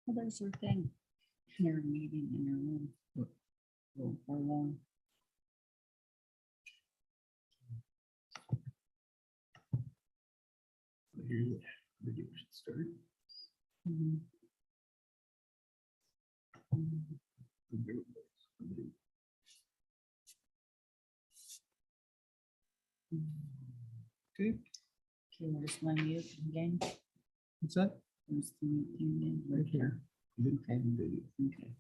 Well, there's your thing. Your meeting in your room. How long? Here's the video should start. Mhm. Okay, Okay, where's my mute again? what's that? Where's the mute again? Right here. Okay. Video. Okay.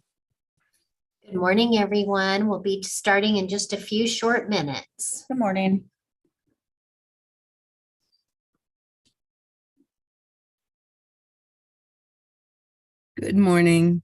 Good morning, everyone. We'll be starting in just a few short minutes. Good morning. Good morning.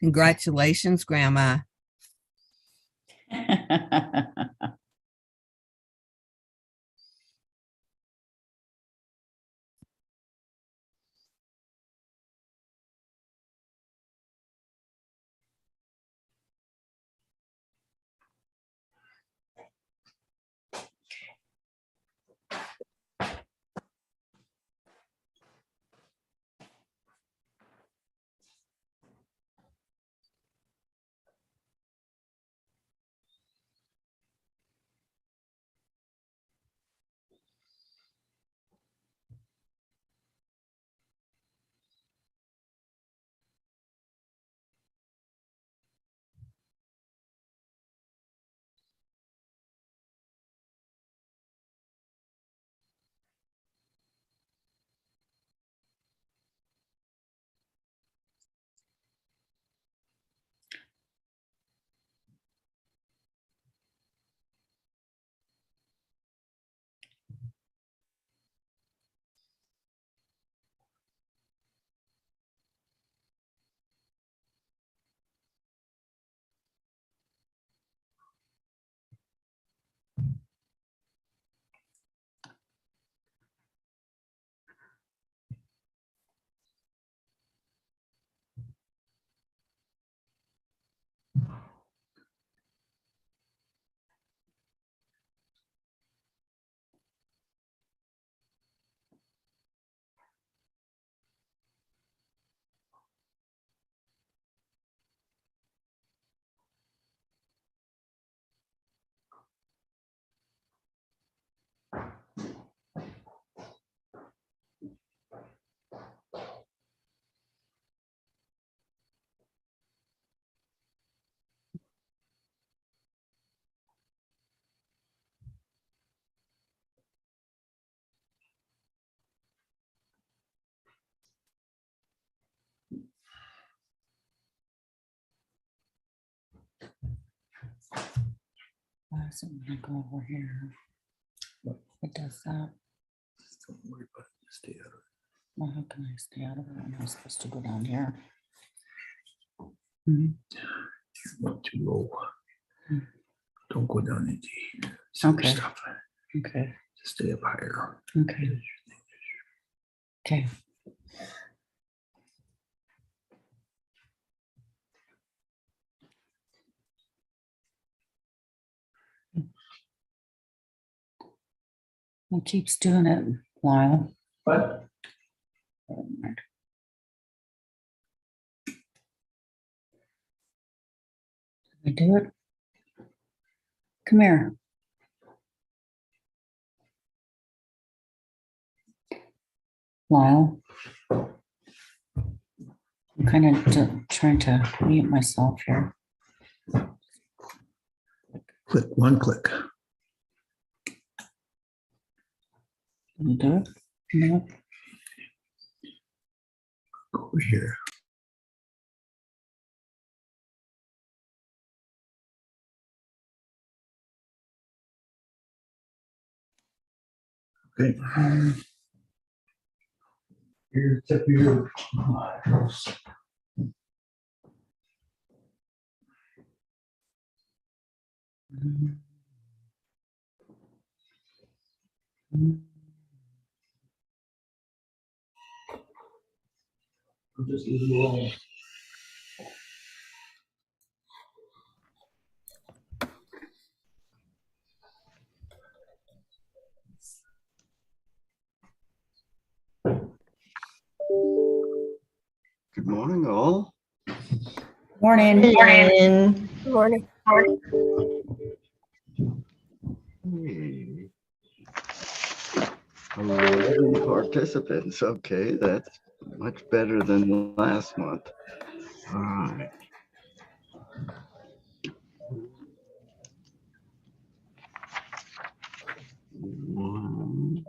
Congratulations, Grandma. So I'm gonna go over here. It does that. Don't worry about it. Stay out of Well, how can I stay out of it? Am I supposed to go down here? it. Not too low. Hmm. Don't go down into some Okay. stuff. Okay. Just stay up higher. Okay. Okay. It keeps doing it, Lyle. What? Did I do it? Come here. Lyle. I'm kind of trying to mute myself here. Click one click. Can you do it? No. Over here. Okay. Here's up here. I'll just leave you alone. Good morning, all. Morning. Morning. Morning. Hey. 11 participants. Okay, that's much better than last month. All right. One.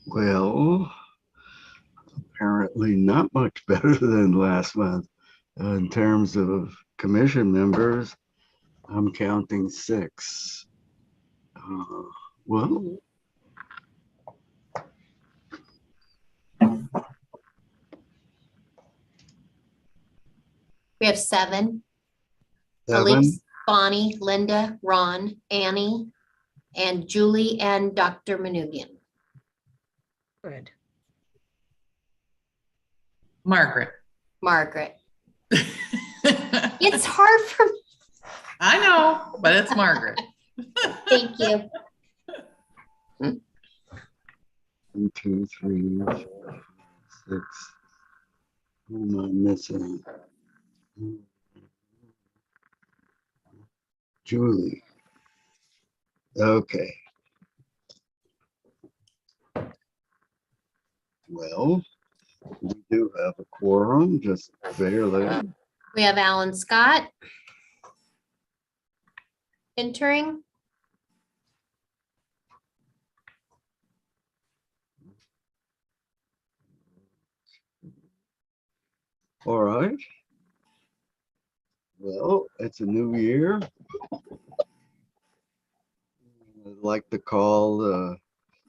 Well, apparently not much better than last month. In terms of commission members, I'm counting 6. Well, We have 7. 7. Elise, Bonnie, Linda, Ron, Annie, and Julie and Dr. Manugian. Good. Margaret. Margaret. It's hard for me. I know, but it's Margaret. Thank you. 1, 2, 3, 4, 6. Who am I missing? Julie. Okay. Well, we do have a quorum, just barely. We have Alan Scott entering. All right. Well, it's a new year. I'd like to call the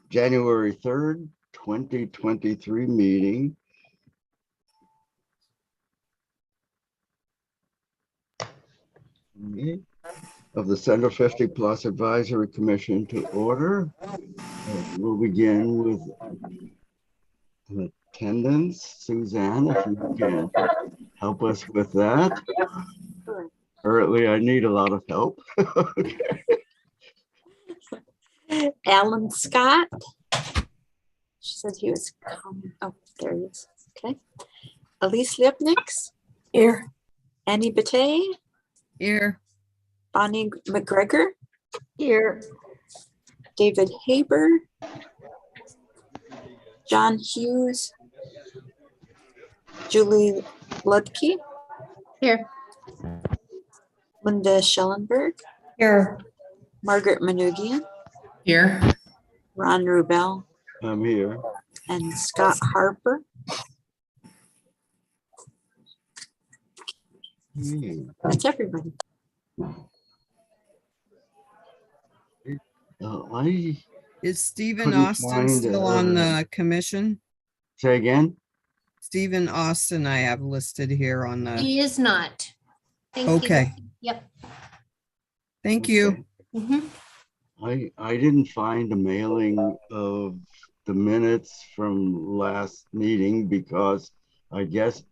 January 3rd, 2023 meeting of the Center 50 Plus Advisory Commission to order. We'll begin with attendance. Suzanne, if you can help us with that. Currently, I need a lot of help. Alan Scott. She said he was coming. Oh, there he is. Okay. Elise Lipnix. Here. Annie Batey. Here. Bonnie McGregor. Here. David Haber. John Hughes. Julie Ludke, Here. Linda Schellenberg, Here. Margaret Manugian, Here. Ron Rubel, I'm here. and Scott Harper. Hmm. That's everybody. I Is Stephen couldn't Austin find, still on the commission? say again. Stephen Austin, I have listed here on the, He is not. Thank you. okay, Yep. thank you. Mhm. I didn't find a mailing of the minutes from last meeting because I guess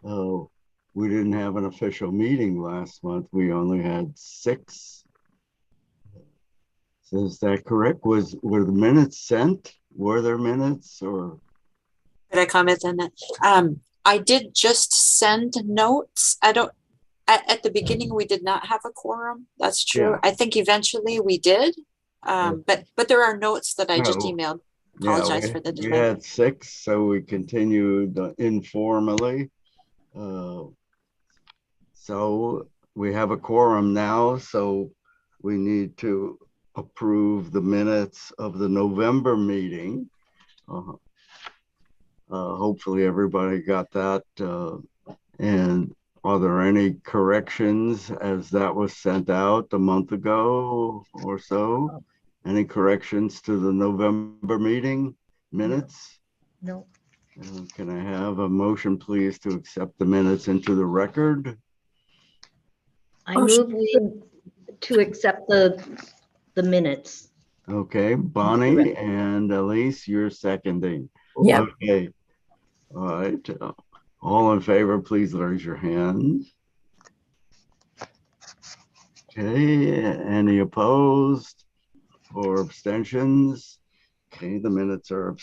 we didn't have an official meeting last month. We only had 6. So is that correct? Were the minutes sent? Were there minutes or? Could I comment on that? I did just send notes. I don't, at the beginning, we did not have a quorum. That's true. Yeah. I think eventually we did. But there are notes that I just No. emailed. Yeah, Apologize for the we delay. had 6, so we continued informally. So we have a quorum now, so we need to approve the minutes of the November meeting. Hopefully everybody got that. And are there any corrections as that was sent out a month ago or so? Any corrections to the November meeting minutes? No. Can I have a motion, please, to accept the minutes into the record? I move to accept the minutes. Okay, Bonnie and Elise, you're seconding. Yeah. Okay. All right. All in favor, please raise your hand. Okay, any opposed or abstentions? Okay, the minutes are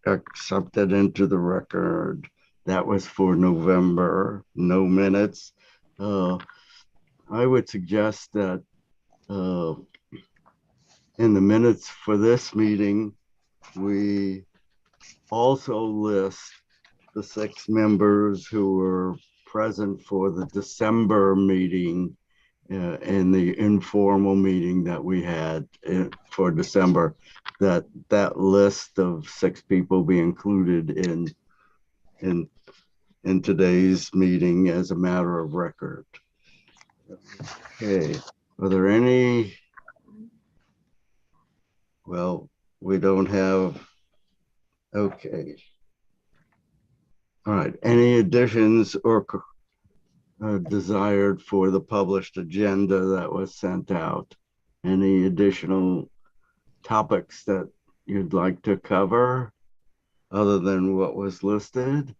accepted into the record. That was for November, no minutes. I would suggest that in the minutes for this meeting, we also list the 6 members who were present for the December meeting and the informal meeting that we had for December, that list of 6 people be included in today's meeting as a matter of record. Okay, are there any? Well, we don't have, okay. All right, any additions or desired for the published agenda that was sent out? Any additional topics that you'd like to cover other than what was listed?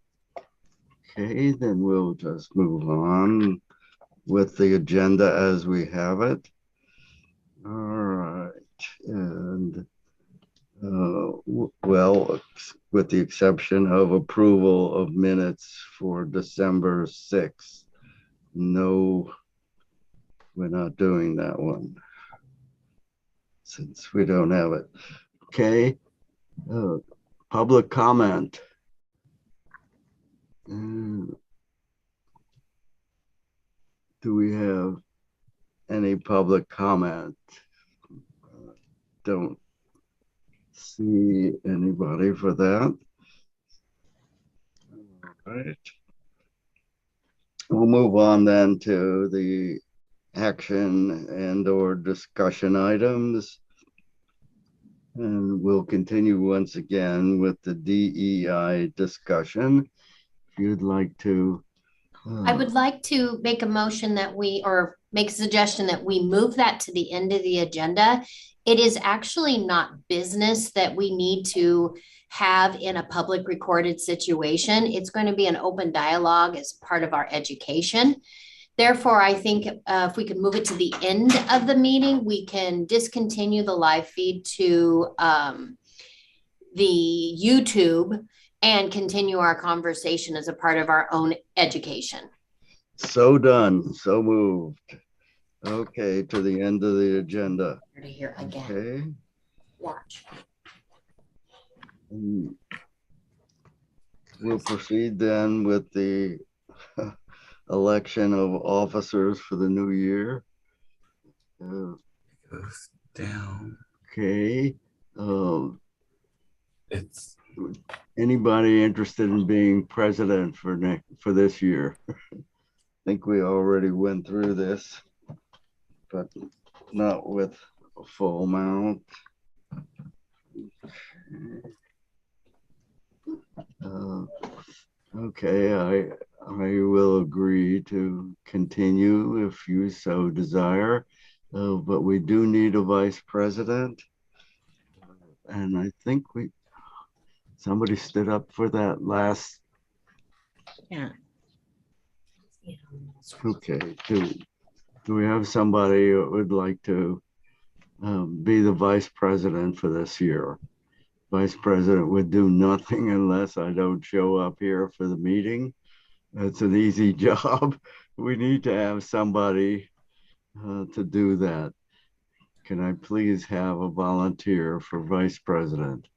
Okay, then we'll just move on with the agenda as we have it. All right, and well, with the exception of approval of minutes for December 6th. No, we're not doing that one since we don't have it. Okay, public comment. Do we have any public comment? Don't see anybody for that. All right. We'll move on then to the action and or discussion items. And we'll continue once again with the DEI discussion. If you'd like to. I would like to make a motion that or make a suggestion that we move that to the end of the agenda. It is actually not business that we need to have in a public recorded situation. It's going to be an open dialogue as part of our education. Therefore, I think if we could move it to the end of the meeting, we can discontinue the live feed to the YouTube and continue our conversation as a part of our own education. So done, so moved. Okay, to the end of the agenda. Here again. Okay. Watch. we'll proceed then with the election of officers for the new year. Goes down. Okay. Um, It's Anybody interested in being president for this year? I think we already went through this, but not with a full amount. Okay, I will agree to continue if you so desire, but we do need a vice president, and I think somebody stood up for that last. Yeah. Okay, do we have somebody who would like to be the vice president for this year? Vice president would do nothing unless I don't show up here for the meeting. It's an easy job. We need to have somebody to do that. Can I please have a volunteer for vice president?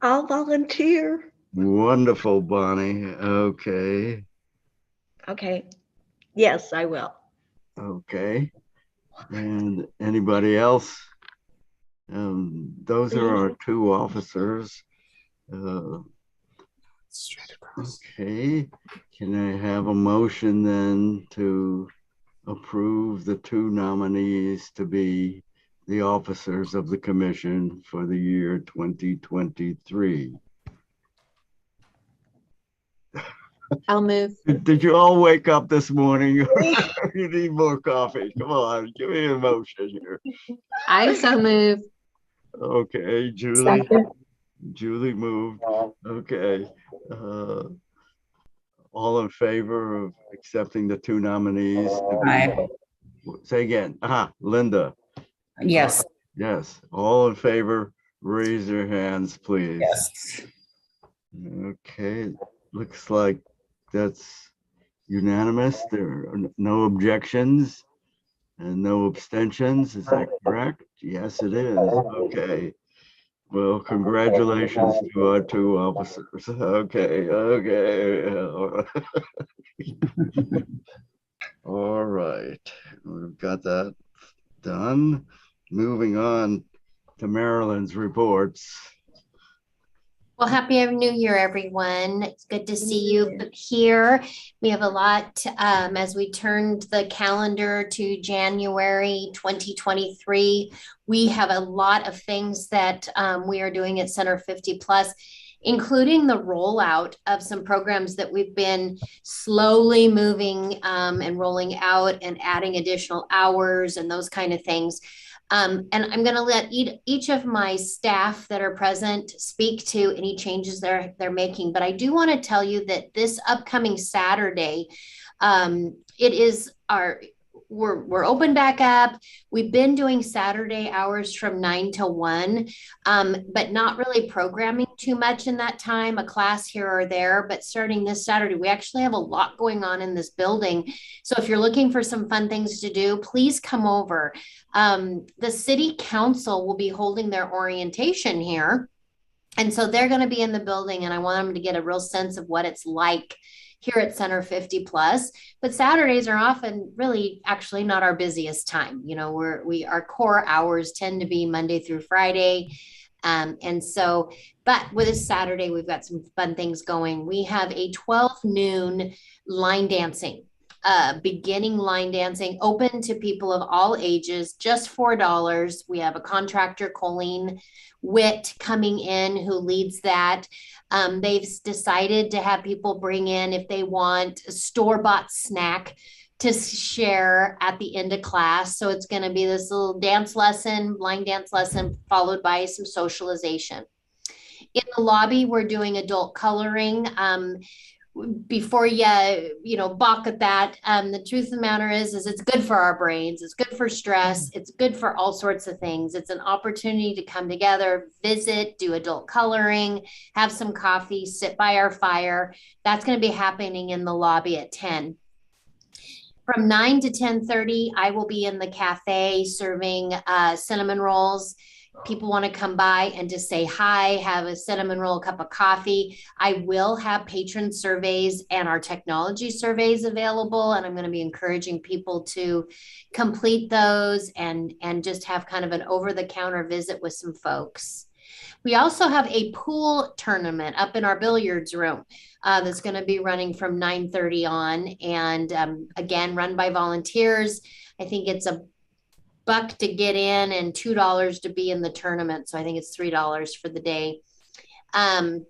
I'll volunteer. Wonderful, Bonnie. Okay. Okay. Yes, I will. Okay. And anybody else? Those are our two officers. straight across. Okay. Can I have a motion then to approve the two nominees to be the officers of the commission for the year 2023? I'll move. Did you all wake up this morning? You need more coffee. Come on, give me a motion here. I so move. Okay, Julie moved. Okay. All in favor of accepting the two nominees? Aye. Say again. Linda. Yes, Yes. All in favor, raise your hands, please. yes. Okay. Looks like that's unanimous. There are no objections and no abstentions. Is that correct? Yes, it is. Okay. Well, congratulations to our two officers. Okay. All right. We've got that done. Moving on to Marilyn's reports. Well, happy New Year, everyone. It's good to see you here. We have a lot as we turned the calendar to January 2023. We have a lot of things that we are doing at Center 50 Plus, including the rollout of some programs that we've been slowly moving and rolling out and adding additional hours and those kind of things. And I'm going to let each of my staff that are present speak to any changes they're making. But I do want to tell you that this upcoming Saturday, it is we're open back up. We've been doing Saturday hours from 9 to 1, but not really programming too much in that time, a class here or there. But starting this Saturday, we actually have a lot going on in this building. So if you're looking for some fun things to do, please come over. The city council will be holding their orientation here. And so they're going to be in the building, and I want them to get a real sense of what it's like here at Center 50 Plus. But Saturdays are often really actually not our busiest time. You know, our core hours tend to be Monday through Friday. And so, but with this Saturday, we've got some fun things going. We have a 12 noon line dancing. Beginning line dancing, open to people of all ages, just $4. We have a contractor, Colleen Witt, coming in who leads that. They've decided to have people bring in, if they want, a store-bought snack to share at the end of class. So it's going to be this little dance lesson, line dance lesson, followed by some socialization. In the lobby, we're doing adult coloring. Before you balk at that, the truth of the matter is it's good for our brains. It's good for stress. It's good for all sorts of things. It's an opportunity to come together, visit, do adult coloring, have some coffee, sit by our fire. That's going to be happening in the lobby at 10. From 9 to 10:30, I will be in the cafe serving cinnamon rolls. people want to come by and just say hi, have a cinnamon roll, cup of coffee, I will have patron surveys and our technology surveys available. And I'm going to be encouraging people to complete those and just have kind of an over-the-counter visit with some folks. We also have a pool tournament up in our billiards room that's going to be running from 9:30 on. And again, run by volunteers. I think it's $1 to get in and $2 to be in the tournament. So I think it's $3 for the day. And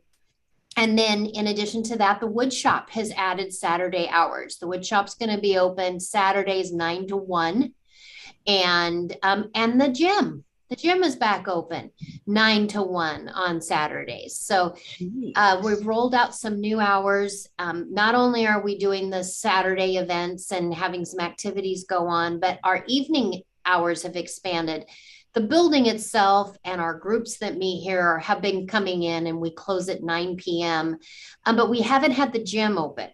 then in addition to that, the wood shop has added Saturday hours. The wood shop's going to be open Saturdays 9 to 1. And the gym is back open 9 to 1 on Saturdays. So we've rolled out some new hours. Not only are we doing the Saturday events and having some activities go on, but our evening hours have expanded. The building itself and our groups that meet here have been coming in, and we close at 9 p.m. But we haven't had the gym open.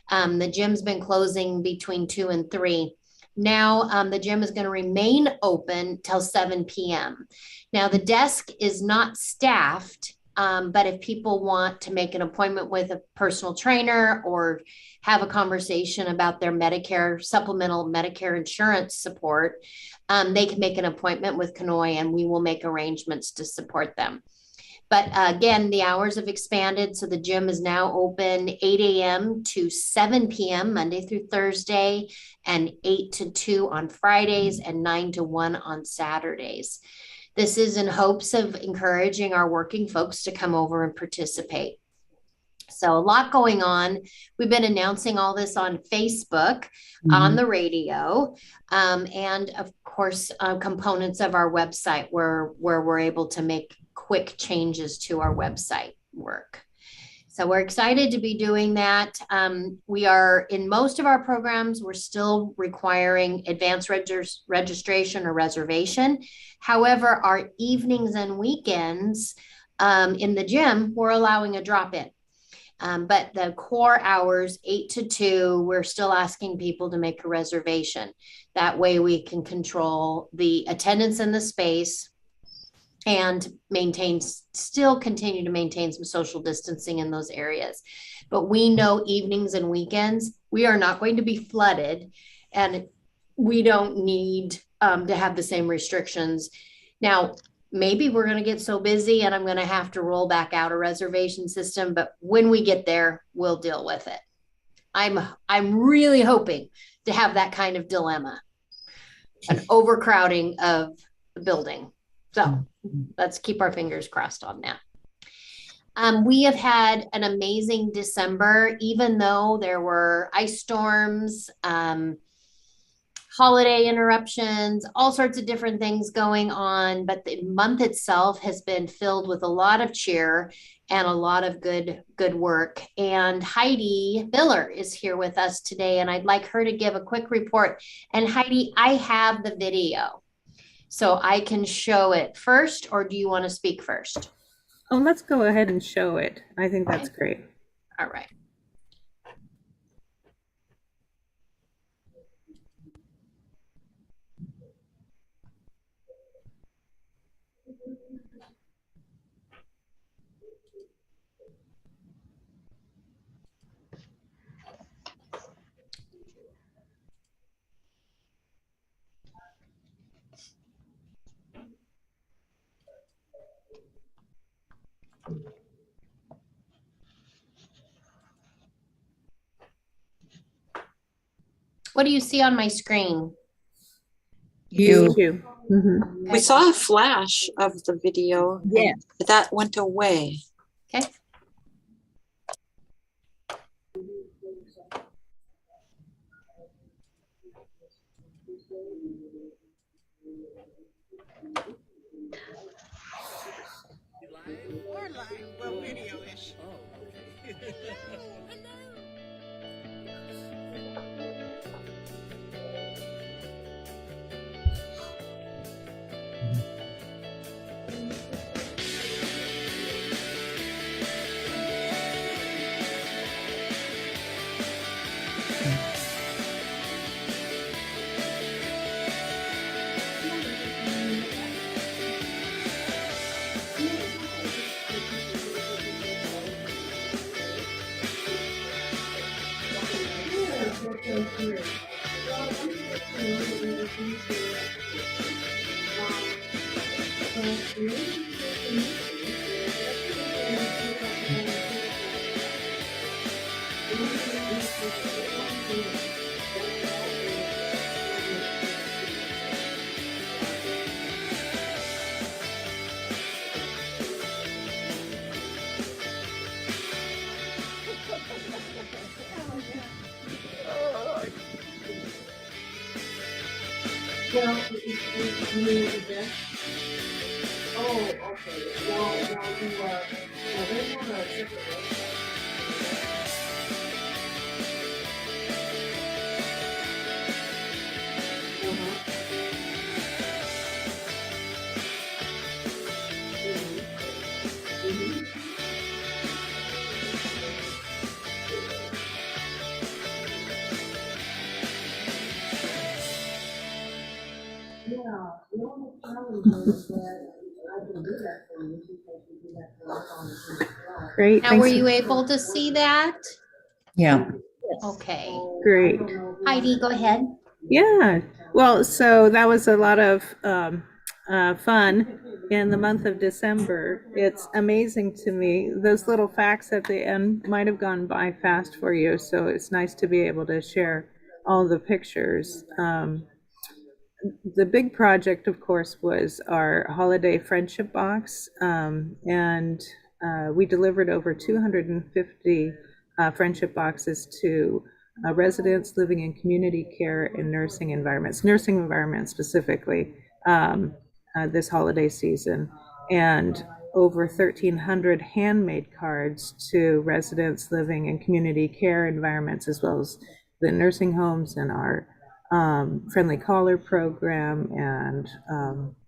The gym's been closing between 2 and 3. Now the gym is going to remain open till 7 p.m. Now the desk is not staffed, but if people want to make an appointment with a personal trainer or have a conversation about their Medicare, supplemental Medicare insurance support, they can make an appointment with Kanoi and we will make arrangements to support them. But again, the hours have expanded. So the gym is now open 8 a.m. to 7 p.m. Monday through Thursday, and 8 to 2 on Fridays, and 9 to 1 on Saturdays. This is in hopes of encouraging our working folks to come over and participate. So a lot going on. We've been announcing all this on Facebook, on the radio, and of course, components of our website where we're able to make quick changes to our website work. So we're excited to be doing that. We are in most of our programs, we're still requiring advanced registration or reservation. However, our evenings and weekends in the gym, we're allowing a drop-in. But the core hours, 8 to 2, we're still asking people to make a reservation. That way we can control the attendance in the space and still continue to maintain some social distancing in those areas. But we know evenings and weekends, we are not going to be flooded, and we don't need to have the same restrictions. Now, maybe we're going to get so busy and I'm going to have to roll back out a reservation system, but when we get there, we'll deal with it. I'm really hoping to have that kind of dilemma, an overcrowding of the building. So let's keep our fingers crossed on that. We have had an amazing December, even though there were ice storms, holiday interruptions, all sorts of different things going on. But the month itself has been filled with a lot of cheer and a lot of good work. And Heidi Miller is here with us today, and I'd like her to give a quick report. And Heidi, I have the video, so I can show it first, or do you want to speak first? Oh, let's go ahead and show it. I think that's great. All right. What do you see on my screen? You. Mm-hmm. We saw a flash of the video. Yeah. But that went away. Okay. Well, video-ish. Great. Now, were Thanks. you able to see that? Yeah. Yes. Okay. Great. Heidi, go ahead. Yeah. Well, so that was a lot of fun in the month of December. It's amazing to me. Those little facts at the end might have gone by fast for you. So it's nice to be able to share all the pictures. The big project, of course, was our holiday friendship box. And we delivered over 250 friendship boxes to residents living in community care and nursing environments specifically, this holiday season. And over 1,300 handmade cards to residents living in community care environments, as well as the nursing homes and our friendly caller program, and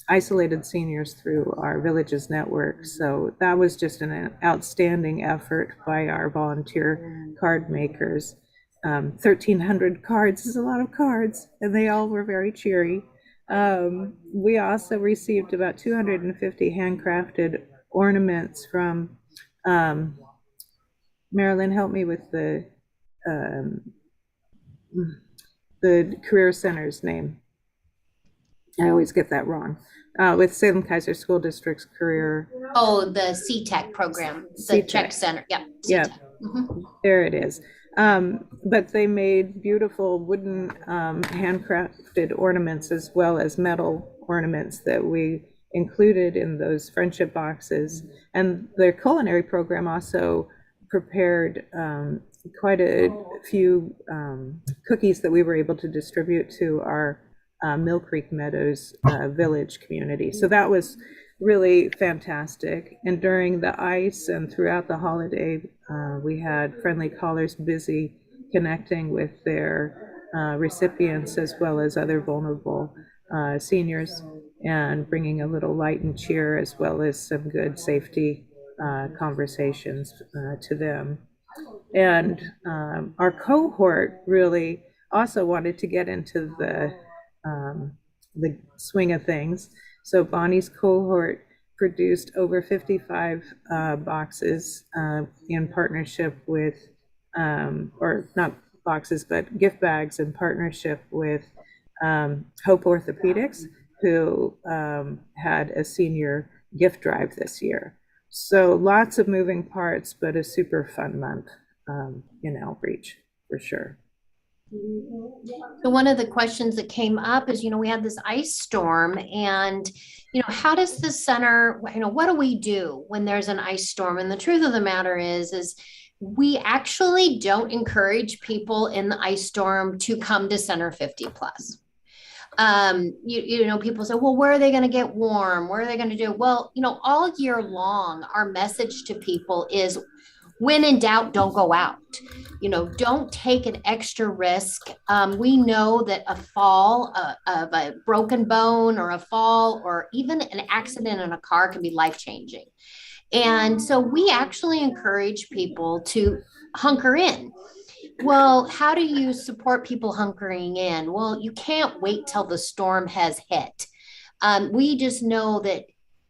isolated seniors through our villages network. So that was just an outstanding effort by our volunteer card makers. 1,300 cards is a lot of cards, and they all were very cheery. We also received about 250 handcrafted ornaments from Marilyn, help me with um, the career center's name. I always get that wrong. With Salem Kaiser School District's career. Oh, the CTEC program, the CTEC. Check Center. Yeah. Yeah. CTEC. Mhm. There it is. But they made beautiful wooden handcrafted ornaments, as well as metal ornaments that we included in those friendship boxes. And their culinary program also prepared quite a few cookies that we were able to distribute to our Mill Creek Meadows village community. So that was really fantastic. And during the ice and throughout the holiday, we had friendly callers busy connecting with their recipients, as well as other vulnerable seniors, and bringing a little light and cheer, as well as some good safety conversations to them. And our cohort really also wanted to get into the swing of things. So Bonnie's cohort produced over 55 boxes in partnership with, or not boxes, but gift bags in partnership with Hope Orthopedics, who had a senior gift drive this year. So lots of moving parts, but a super fun month in outreach for sure. So one of the questions that came up is, we had this ice storm, and, how does the center, what do we do when there's an ice storm? And the truth of the matter is we actually don't encourage people in the ice storm to come to Center 50 Plus. People say, well, where are they going to get warm? Where are they going to do? Well, all year long, our message to people is, when in doubt, don't go out. Don't take an extra risk. We know that a fall of a broken bone, or a fall, or even an accident in a car can be life-changing. And so we actually encourage people to hunker in. Well, how do you support people hunkering in? Well, you can't wait till the storm has hit. We just know that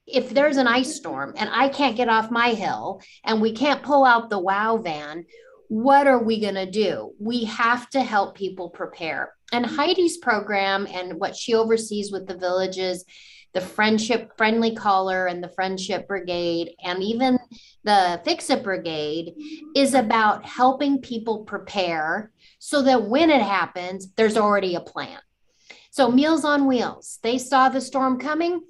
if there's an ice storm and I can't get off my hill and we can't pull out the WOW van, what are we going to do? We have to help people prepare. And Heidi's program and what she oversees with the villages, the friendly caller and the friendship brigade, and even the Fix It Brigade, is about helping people prepare so that when it happens, there's already a plan. So Meals on Wheels, they saw the storm coming.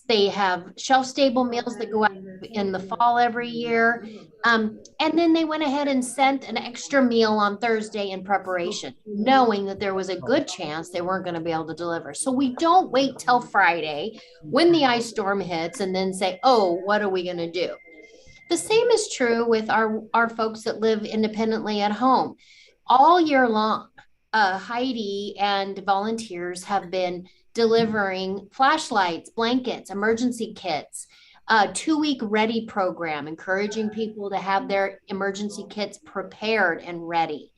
They have shelf-stable meals that go out in the fall every year. And then they went ahead and sent an extra meal on Thursday in preparation, knowing that there was a good chance they weren't going to be able to deliver. So we don't wait till Friday when the ice storm hits and then say, oh, what are we going to do? The same is true with our folks that live independently at home. All year long, Heidi and volunteers have been delivering flashlights, blankets, emergency kits, a 2-week ready program, encouraging people to have their emergency kits prepared and ready.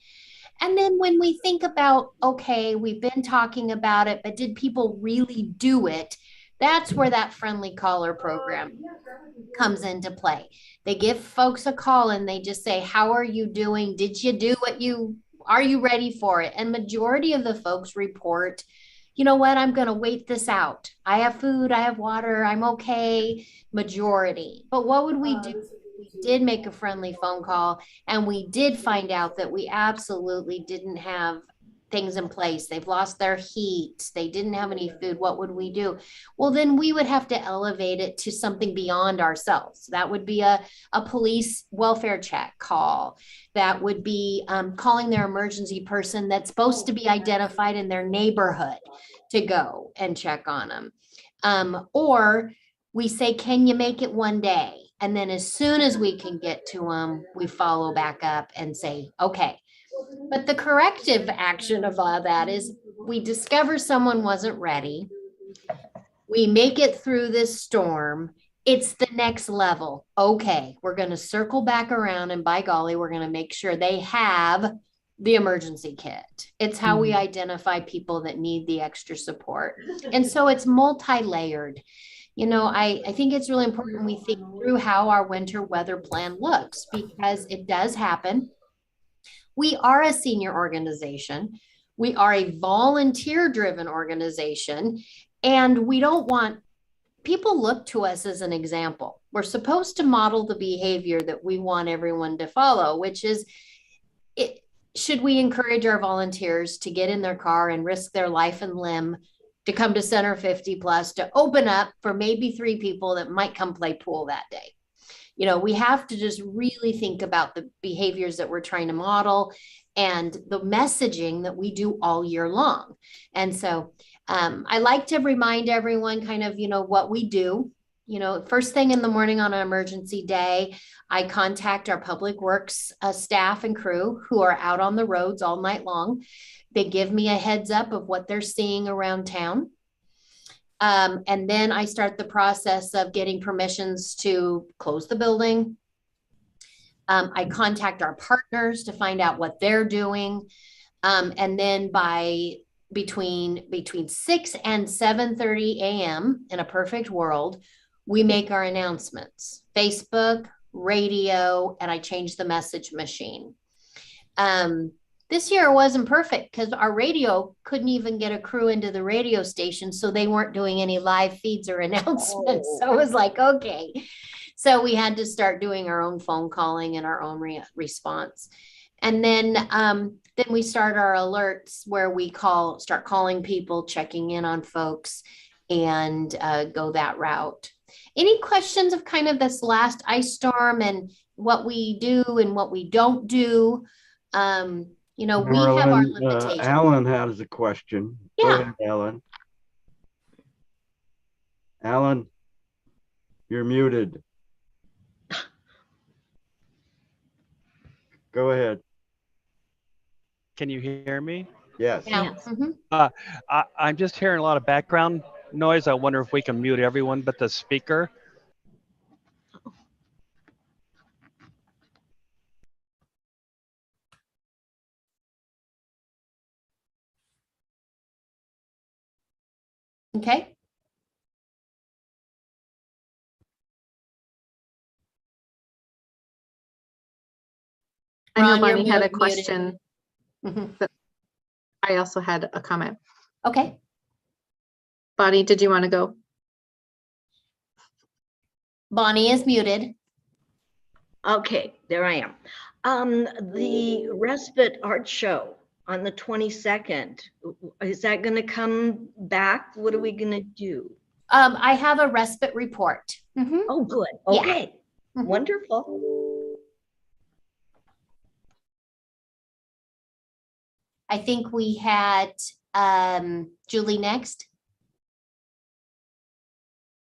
And then when we think about, okay, we've been talking about it, but did people really do it? That's where that friendly caller program comes into play. They give folks a call and they just say, how are you doing? Did you do are you ready for it? And majority of the folks report, you know what, I'm going to wait this out. I have food, I have water, I'm okay, majority. But what would we do? We did make a friendly phone call and we did find out that we absolutely didn't have things in place. They've lost their heat. They didn't have any food. What would we do? Well, then we would have to elevate it to something beyond ourselves. That would be a police welfare check call. That would be calling their emergency person that's supposed to be identified in their neighborhood to go and check on them. Or we say, can you make it one day? And then as soon as we can get to them, we follow back up and say, okay. But the corrective action of all that is we discover someone wasn't ready. We make it through this storm. It's the next level. Okay, we're going to circle back around and by golly, we're going to make sure they have the emergency kit. It's how we identify people that need the extra support. And so it's multi-layered. You know, I think it's really important we think through how our winter weather plan looks because it does happen. We are a senior organization. We are a volunteer-driven organization, and we don't want people look to us as an example. We're supposed to model the behavior that we want everyone to follow, which is, should we encourage our volunteers to get in their car and risk their life and limb to come to Center 50 Plus to open up for maybe 3 people that might come play pool that day? You know, we have to just really think about the behaviors that we're trying to model and the messaging that we do all year long. And so I like to remind everyone kind of, you know, what we do. You know, first thing in the morning on an emergency day, I contact our public works staff and crew who are out on the roads all night long. They give me a heads up of what they're seeing around town. And then I start the process of getting permissions to close the building. I contact our partners to find out what they're doing. And then between 6 and 7:30 a.m. in a perfect world, we make our announcements, Facebook, radio, and I change the message machine. This year wasn't perfect because our radio couldn't even get a crew into the radio station. So they weren't doing any live feeds or announcements. So it was like, okay. So we had to start doing our own phone calling and our own response. And then we start our alerts where we start calling people, checking in on folks and go that route. Any questions of kind of this last ice storm and what we do and what we don't do? You know, we have our limitations. Alan has a question. Yeah. Go ahead, Alan. Alan, you're muted. Go ahead. Can you hear me? Yes. Yeah. Yes. Mm-hmm. I'm just hearing a lot of background noise. I wonder if we can mute everyone but the speaker. Okay. I know Ron, you're Bonnie had a muted. question. Mhm. But I also had a comment. Okay. Bonnie, did you want to go? Bonnie is muted. Okay, there I am. The Respite Art Show on the 22nd, is that going to come back? What are we going to do? I have a respite report. Mhm. Oh, good. Yeah. Okay. Mhm. Wonderful. I think we had Julie next.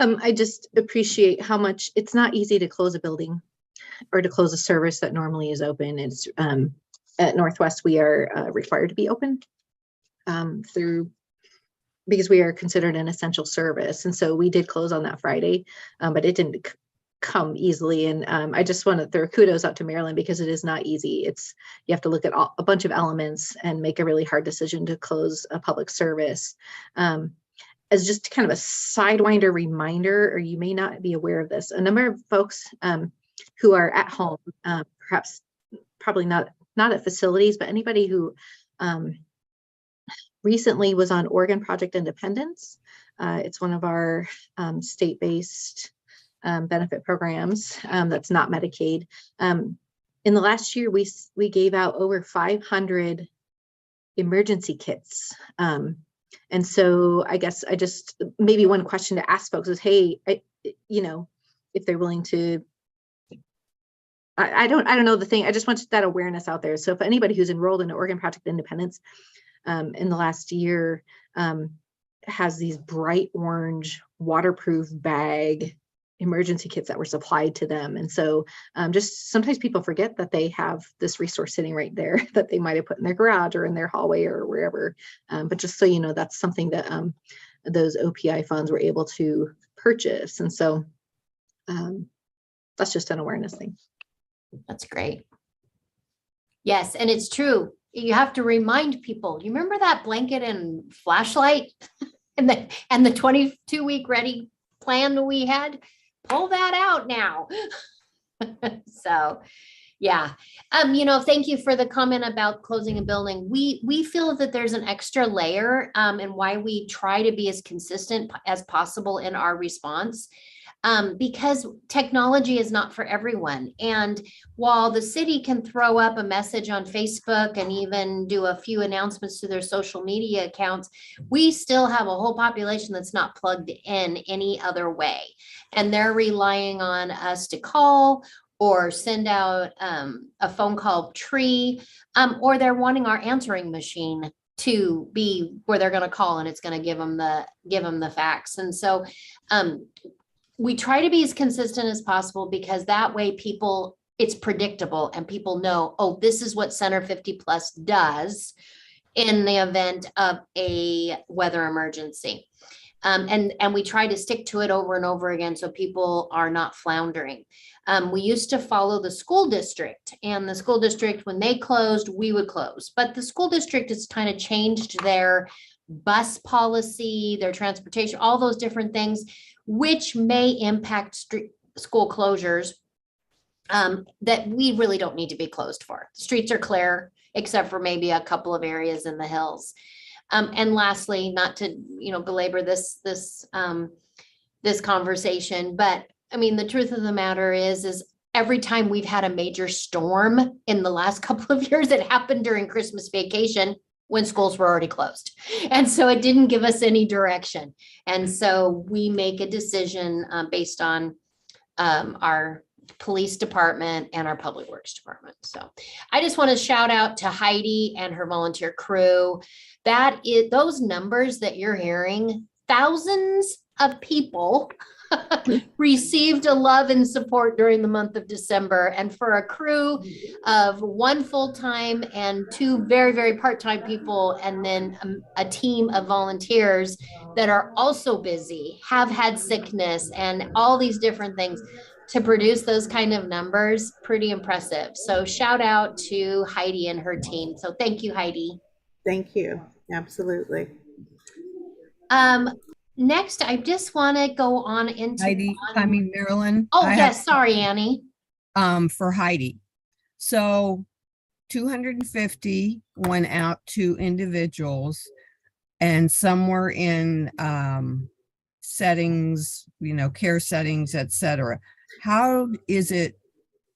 I just appreciate how much it's not easy to close a building or to close a service that normally is open. It's at Northwest, we are required to be open because we are considered an essential service. And so we did close on that Friday, but it didn't come easily. And I just want to throw kudos out to Maryland because it is not easy. You have to look at a bunch of elements and make a really hard decision to close a public service. As just kind of a sidewinder reminder, or you may not be aware of this, a number of folks who are at home, perhaps probably not at facilities, but anybody who recently was on Oregon Project Independence. It's one of our state-based benefit programs that's not Medicaid. In the last year, we gave out over 500 emergency kits. And so I guess maybe one question to ask folks is, hey, if they're willing to, I don't know the thing. I just want that awareness out there. So if anybody who's enrolled in Oregon Project Independence in the last year has these bright orange waterproof bag emergency kits that were supplied to them. And so just sometimes people forget that they have this resource sitting right there that they might have put in their garage or in their hallway or wherever. But just so you know, that's something that those OPI funds were able to purchase. And so that's just an awareness thing. That's great. Yes, and it's true. You have to remind people, you remember that blanket and flashlight and the 22-week ready plan that we had? Pull that out now. So yeah. Thank you for the comment about closing a building. We feel that there's an extra layer and why we try to be as consistent as possible in our response. Because technology is not for everyone. And while the city can throw up a message on Facebook and even do a few announcements to their social media accounts, we still have a whole population that's not plugged in any other way. And they're relying on us to call or send out a phone call tree, or they're wanting our answering machine to be where they're going to call and it's going to give them the facts. And so we try to be as consistent as possible because that way it's predictable and people know, oh, this is what Center 50 Plus does in the event of a weather emergency. And we try to stick to it over and over again so people are not floundering. We used to follow the school district, and the school district, when they closed, we would close. But the school district has kind of changed their bus policy, their transportation, all those different things, which may impact school closures that we really don't need to be closed for. The streets are clear, except for maybe a couple of areas in the hills. And lastly, not to belabor this conversation, but I mean, the truth of the matter is every time we've had a major storm in the last couple of years, it happened during Christmas vacation when schools were already closed. And so it didn't give us any direction. And so we make a decision based on our police department and our public works department. So I just want to shout out to Heidi and her volunteer crew. Those numbers that you're hearing, thousands of people received a love and support during the month of December. And for a crew of 1 full-time and 2 very, very part-time people, and then a team of volunteers that are also busy, have had sickness and all these different things, to produce those kind of numbers, pretty impressive. So shout out to Heidi and her team. So thank you, Heidi. Thank you. Absolutely. Next, I just want to go on into Marilyn. Oh, yes. Sorry, Annie. For Heidi. So 250 went out to individuals, and some were in settings, care settings, etc. How is it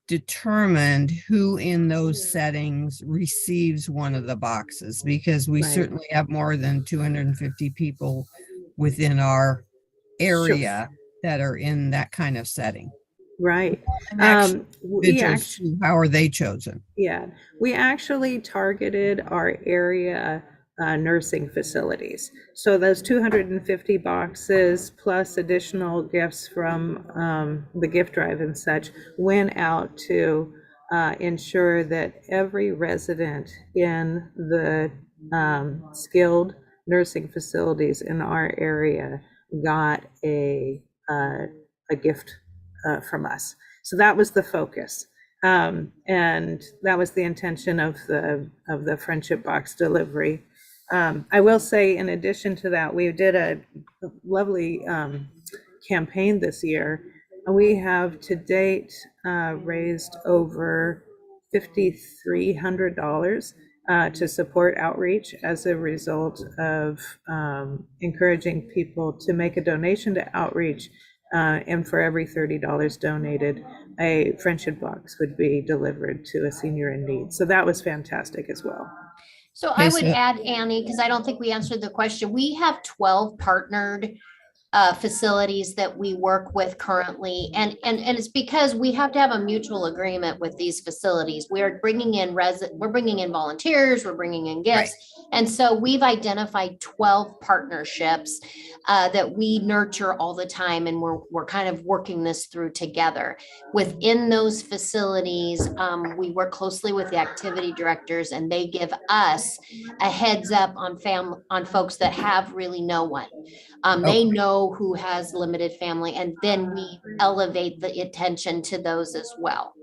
determined who in those settings receives one of the boxes? Because we certainly have more than 250 people within our area that are in that kind of setting? Right. And actually, We individuals, how are they chosen? Yeah, we actually targeted our area nursing facilities. So those 250 boxes plus additional gifts from the gift drive and such went out to ensure that every resident in the skilled nursing facilities in our area got a gift from us. So that was the focus. And that was the intention of the friendship box delivery. I will say, in addition to that, we did a lovely campaign this year. We have to date raised over $5,300 to support outreach as a result of encouraging people to make a donation to outreach. And for every $30 donated, a friendship box would be delivered to a senior in need. So that was fantastic as well. So I would add, Annie, because I don't think we answered the question. We have 12 partnered facilities that we work with currently. And it's because we have to have a mutual agreement with these facilities. We're bringing in volunteers, we're bringing in gifts. Right. And so we've identified 12 partnerships that we nurture all the time. And we're kind of working this through together. Within those facilities, we work closely with the activity directors, and they give us a heads up on folks that have really no one. They know who has limited family, and then we elevate the attention to those as well.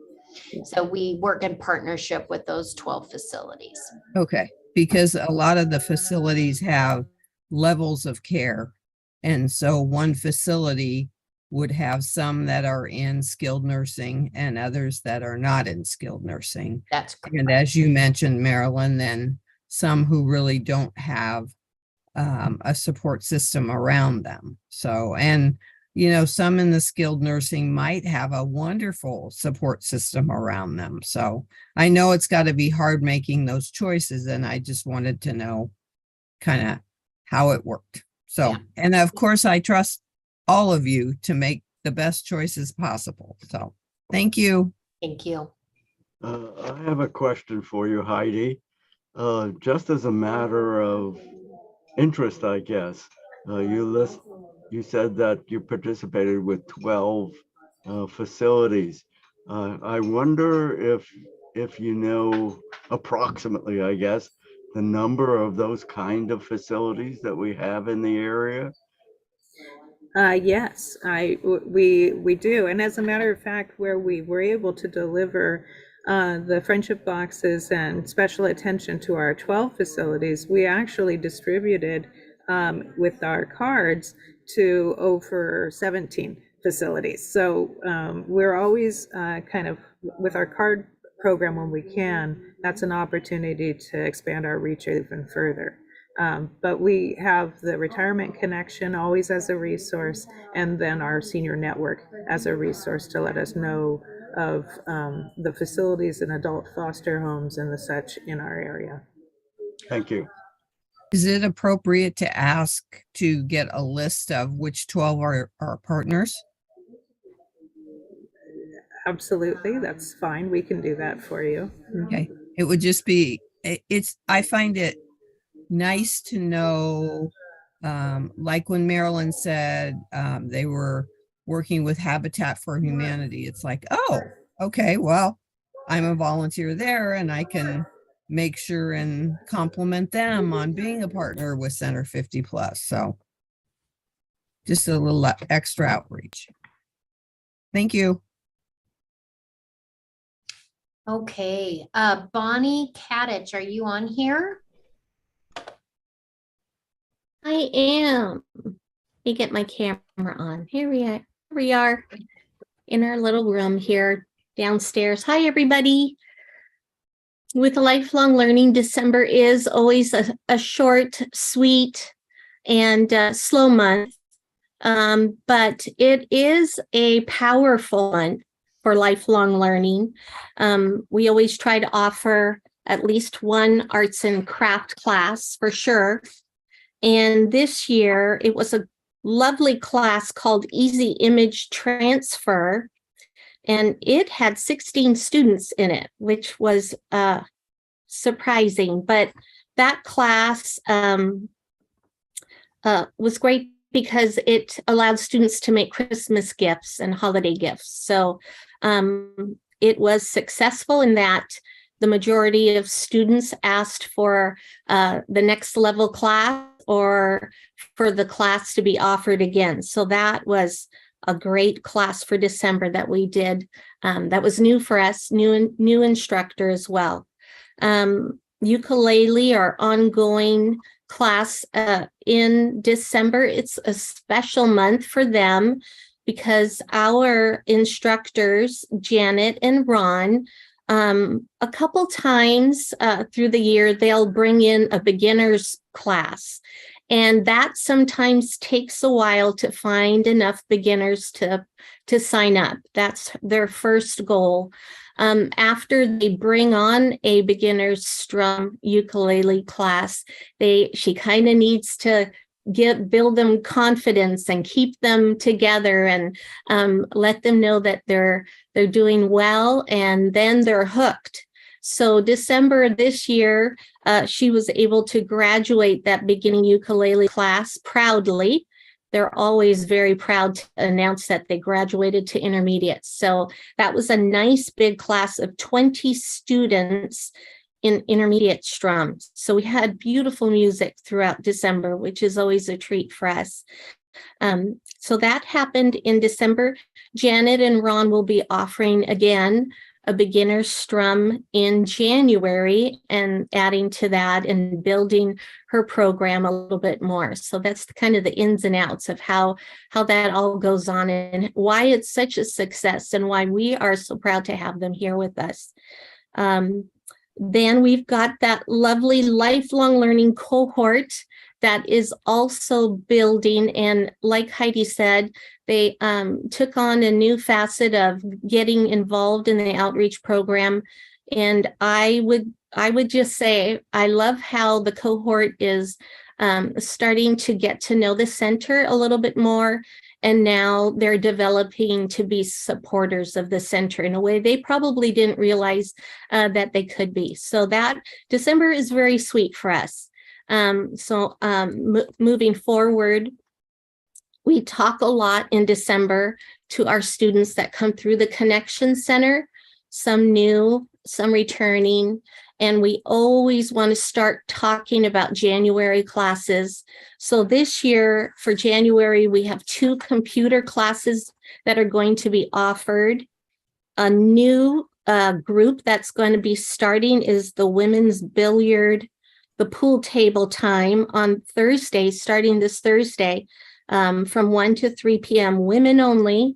So we work in partnership with those 12 facilities. Okay, because a lot of the facilities have levels of care. And so one facility would have some that are in skilled nursing and others that are not in skilled nursing. That's correct. And as you mentioned, Marilyn, then some who really don't have a support system around them. So, and, some in the skilled nursing might have a wonderful support system around them. So I know it's got to be hard making those choices. And I just wanted to know kind of how it worked. So, yeah. And of course, I trust all of you to make the best choices possible. So thank you. Thank you. I have a question for you, Heidi. Just as a matter of interest, I guess, you said that you participated with 12 facilities. I wonder if you know approximately, I guess, the number of those kind of facilities that we have in the area. Yes, we do. And as a matter of fact, where we were able to deliver the friendship boxes and special attention to our 12 facilities, we actually distributed with our cards to over 17 facilities. So we're always kind of with our card program when we can, that's an opportunity to expand our reach even further. But we have the Retirement Connection always as a resource, and then our senior network as a resource to let us know of the facilities and adult foster homes and the such in our area. Thank you. Is it appropriate to ask to get a list of which 12 are our partners? Absolutely, that's fine. We can do that for you. Okay. It would just be, I find it nice to know, like when Marilyn said they were working with Habitat for Humanity. It's like, oh, okay, well, I'm a volunteer there and I can make sure and compliment them on being a partner with Center 50 Plus. So just a little extra outreach. Thank you. Okay, Bonnie Kadich, are you on here? I am. Let me get my camera on. Here we are in our little room here downstairs. Hi, everybody. With lifelong learning, December is always a short, sweet, and slow month. But it is a powerful one for lifelong learning. We always try to offer at least one arts and craft class for sure. And this year, it was a lovely class called Easy Image Transfer, and it had 16 students in it, which was surprising. But that class was great because it allowed students to make Christmas gifts and holiday gifts. So it was successful in that the majority of students asked for the next level class or for the class to be offered again. So that was a great class for December that we did. That was new for us, new instructor as well. Ukulele, our ongoing class in December, it's a special month for them because our instructors, Janet and Ron, a couple times through the year, they'll bring in a beginner's class. And that sometimes takes a while to find enough beginners to sign up. That's their first goal. After they bring on a beginner's strum ukulele class, she kind of needs to build them confidence and keep them together and let them know that they're doing well, and then they're hooked. So December this year, she was able to graduate that beginning ukulele class proudly. They're always very proud to announce that they graduated to intermediate. So that was a nice big class of 20 students in intermediate strum. So we had beautiful music throughout December, which is always a treat for us. So that happened in December. Janet and Ron will be offering again a beginner strum in January and adding to that and building her program a little bit more. So that's kind of the ins and outs of how that all goes on and why it's such a success and why we are so proud to have them here with us. Then we've got that lovely lifelong learning cohort that is also building. And like Heidi said, they took on a new facet of getting involved in the outreach program. And I would just say, I love how the cohort is starting to get to know the center a little bit more. And now they're developing to be supporters of the center in a way they probably didn't realize that they could be. So that December is very sweet for us. Moving forward, we talk a lot in December to our students that come through the Connection Center, some new, some returning, and we always want to start talking about January classes. So this year for January, we have 2 computer classes that are going to be offered. A new group that's going to be starting is the women's billiard, the pool table time on Thursday, starting this Thursday from 1 to 3 p.m., women only.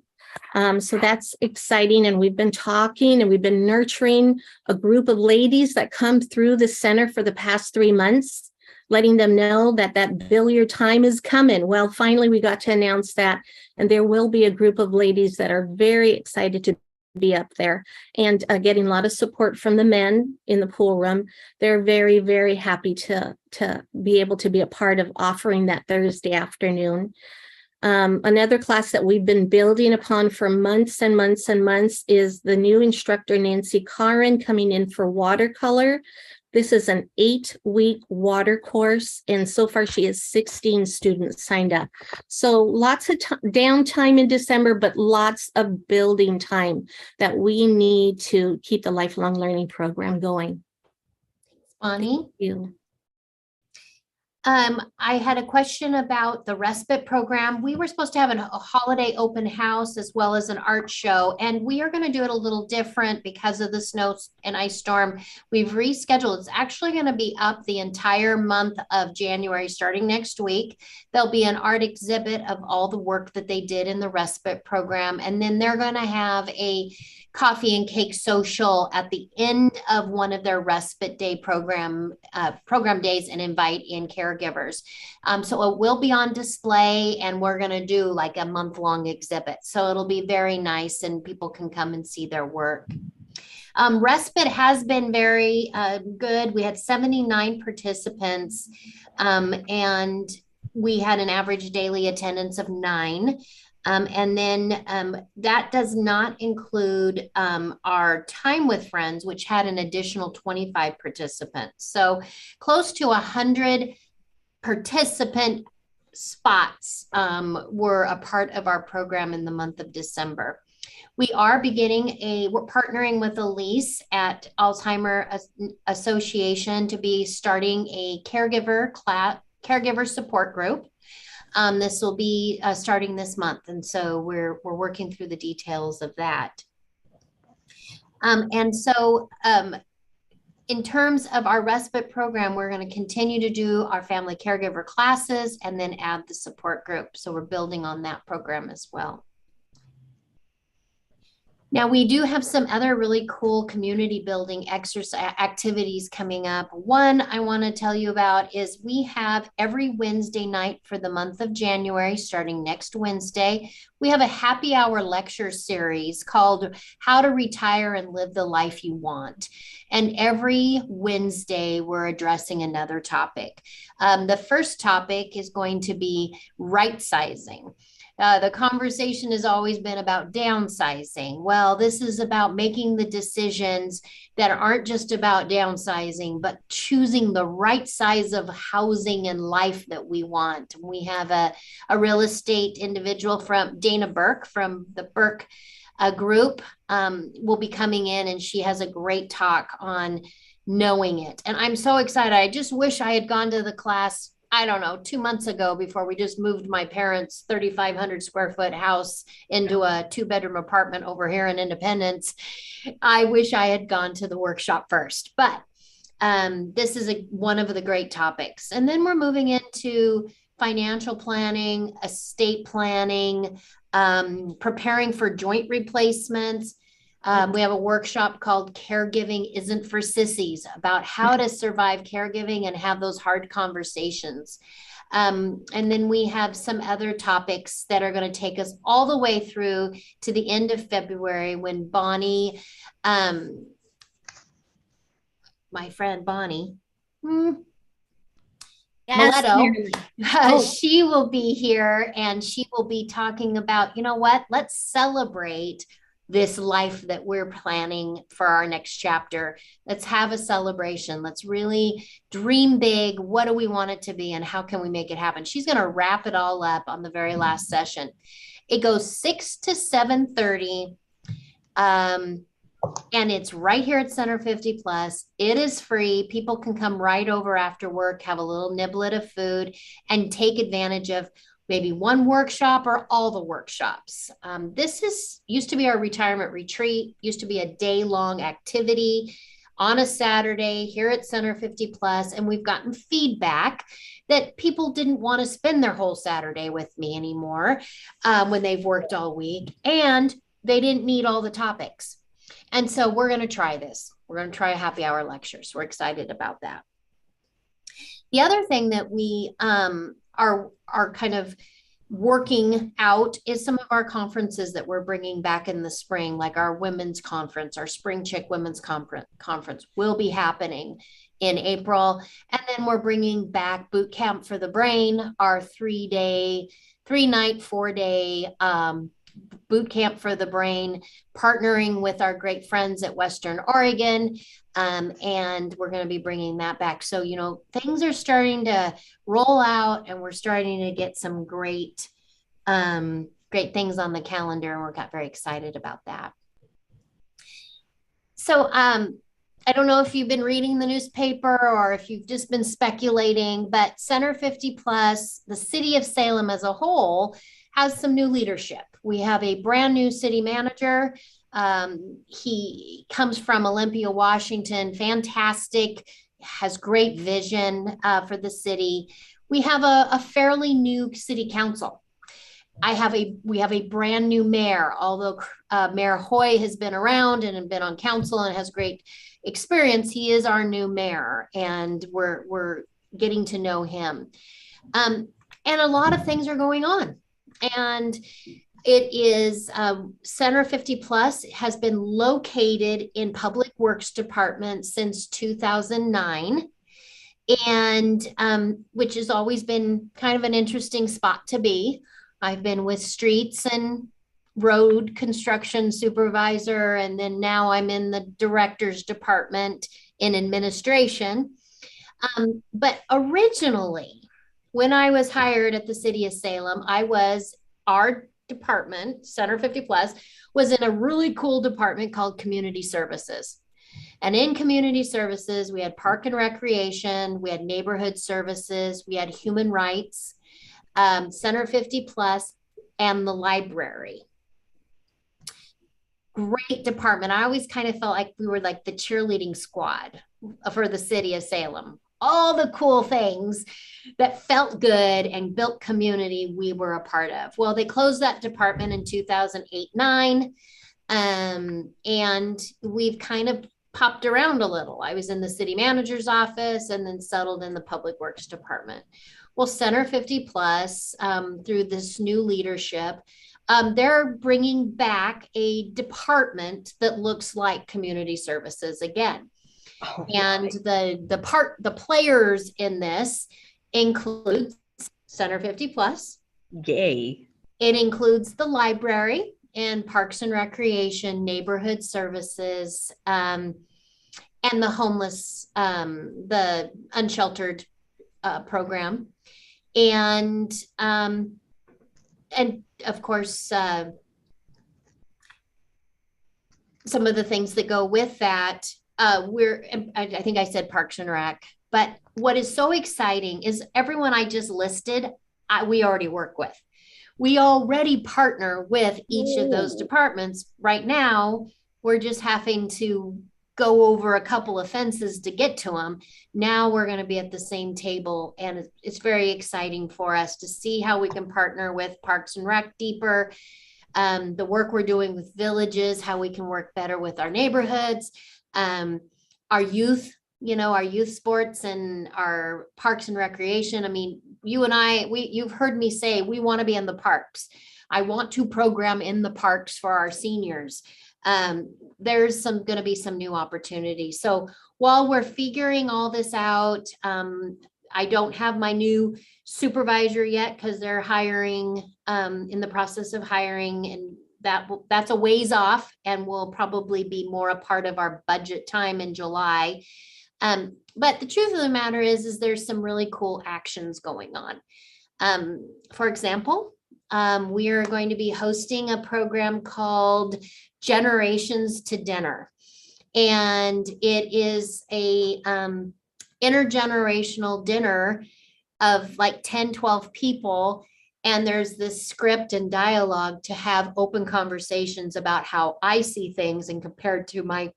So that's exciting. And we've been talking and we've been nurturing a group of ladies that come through the center for the past 3 months, letting them know that billiard time is coming. Well, finally, we got to announce that. And there will be a group of ladies that are very excited to be up there and getting a lot of support from the men in the pool room. They're very, very happy to be able to be a part of offering that Thursday afternoon. Another class that we've been building upon for months and months and months is the new instructor, Nancy Caron, coming in for watercolor. This is an 8-week water course, and so far she has 16 students signed up. So lots of downtime in December, but lots of building time that we need to keep the lifelong learning program going. Bonnie? Thank you. I had a question about the respite program. We were supposed to have a holiday open house as well as an art show, and we are going to do it a little different because of the snow and ice storm. We've rescheduled. It's actually going to be up the entire month of January, starting next week. There'll be an art exhibit of all the work that they did in the respite program, and then they're going to have a coffee and cake social at the end of one of their respite day program days and invite in caregivers. So it will be on display, and we're going to do like a month-long exhibit. So it'll be very nice and people can come and see their work. Respite has been very good. We had 79 participants, and we had an average daily attendance of 9. And then that does not include our time with friends, which had an additional 25 participants. So close to 100 participant spots were a part of our program in the month of December. We're partnering with Elise at Alzheimer Association to be starting a caregiver support group. This will be starting this month. And so we're working through the details of that. In terms of our respite program, we're going to continue to do our family caregiver classes and then add the support group. So we're building on that program as well. Now, we do have some other really cool community building exercise activities coming up. One I want to tell you about is we have every Wednesday night for the month of January, starting next Wednesday, we have a happy hour lecture series called How to Retire and Live the Life You Want. And every Wednesday, we're addressing another topic. The first topic is going to be right sizing. The conversation has always been about downsizing. Well, this is about making the decisions that aren't just about downsizing, but choosing the right size of housing and life that we want. We have a real estate individual from Dana Burke from the Burke group will be coming in, and she has a great talk on knowing it. And I'm so excited. I just wish I had gone to the class, I don't know, 2 months ago before we just moved my parents' 3,500 square foot house into a 2-bedroom apartment over here in Independence. I wish I had gone to the workshop first, but this is one of the great topics. And then we're moving into financial planning, estate planning, preparing for joint replacements. We have a workshop called Caregiving Isn't for Sissies, about how to survive caregiving and have those hard conversations. And then we have some other topics that are going to take us all the way through to the end of February when Bonnie, my friend Bonnie, Miletto, she will be here and she will be talking about, you know what, let's celebrate this life that we're planning for our next chapter. Let's have a celebration. Let's really dream big. What do we want it to be and how can we make it happen? She's going to wrap it all up on the very last session. It goes 6 to 7:30. And it's right here at Center 50 Plus. It is free. People can come right over after work, have a little niblet of food, and take advantage of maybe one workshop or all the workshops. This used to be our retirement retreat, used to be a day-long activity on a Saturday here at Center 50 Plus, and we've gotten feedback that people didn't want to spend their whole Saturday with me anymore when they've worked all week, and they didn't need all the topics. And so we're going to try this. We're going to try a happy hour lecture. So we're excited about that. The other thing that we are kind of working out is some of our conferences that we're bringing back in the spring, like our women's conference, our Spring Chick Women's Conference will be happening in April. And then we're bringing back Boot Camp for the Brain, our 3-night, 4-day boot camp for the brain, partnering with our great friends at Western Oregon. And we're going to be bringing that back. So, you know, things are starting to roll out and we're starting to get some great things on the calendar. And we're very excited about that. So, I don't know if you've been reading the newspaper or if you've just been speculating, but Center 50 Plus, the city of Salem as a whole, has some new leadership. We have a brand new city manager. He comes from Olympia, Washington, fantastic, has great vision for the city. We have a fairly new city council. We have a brand new mayor, although Mayor Hoy has been around and been on council and has great experience. He is our new mayor and we're getting to know him. And a lot of things are going on. And it is Center 50 Plus has been located in Public Works Department since 2009. and which has always been kind of an interesting spot to be. I've been with streets and road construction supervisor, and then now I'm in the director's department in administration. But originally, when I was hired at the city of Salem, our department, Center 50 Plus, was in a really cool department called Community Services. And in community services, we had park and recreation, we had neighborhood services, we had human rights, Center 50 Plus, and the library. Great department. I always kind of felt like we were like the cheerleading squad for the city of Salem. All the cool things that felt good and built community we were a part of. Well, they closed that department in 2008-9, and we've kind of popped around a little. I was in the city manager's office and then settled in the public works department. Well, Center 50 Plus, through this new leadership, they're bringing back a department that looks like community services again. And the players in this include Center 50 Plus. Yay. It includes the library and parks and recreation, neighborhood services, and the homeless, the unsheltered program. And of course, some of the things that go with that, I think I said Parks and Rec, but what is so exciting is everyone I just listed, we already work with. We already partner with each of those departments. Right now, we're just having to go over a couple of fences to get to them. Now we're going to be at the same table, and it's very exciting for us to see how we can partner with Parks and Rec deeper. The work we're doing with villages, how we can work better with our neighborhoods, our youth, our youth sports and our parks and recreation. I mean, you and I, you've heard me say, we want to be in the parks. I want to program in the parks for our seniors. There's going to be some new opportunities. So while we're figuring all this out, I don't have my new supervisor yet because they're hiring, in the process of hiring, and that's a ways off and will probably be more a part of our budget time in July. But the truth of the matter is there's some really cool actions going on. For example, we are going to be hosting a program called Generations to Dinner. And it is a intergenerational dinner of like 10, 12 people. And there's this script and dialogue to have open conversations about how I see things and compared to my